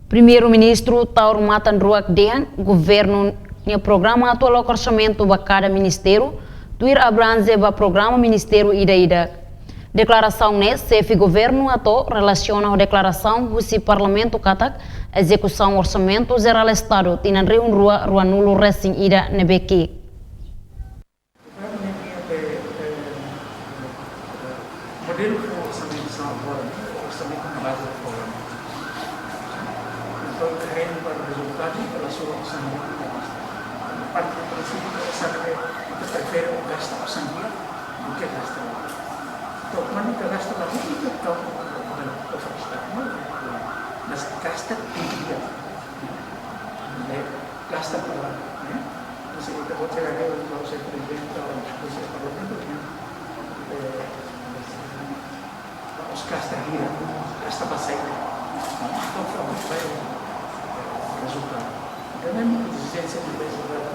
Primeiro-Ministro Tauro Matan Ruak Dehan, governo no programa atual orçamento para cada ministério, tuir abrange para programa ministério ida. Declaração nesse chefe governo ato relaciona a declaração do parlamento katak execução orçamento geral estado tinan reun rua nulo racing ida nebeki. Modelo for orçamento são agora, orçamento na base do programa. Então, querendo para o resultado pela sua orçamento da base. Parte do princípio que você sabe que prefere gastar orçamento do que gastar lá. Então, quando você gasta lá, não fica tão mas gasta tudo. Gasta para lá. Você pode chegar aqui para você presidente, para você parlamento, os gasta gira, gasta para sair. Então, vai o resultado. Então, é uma exigência de resultado.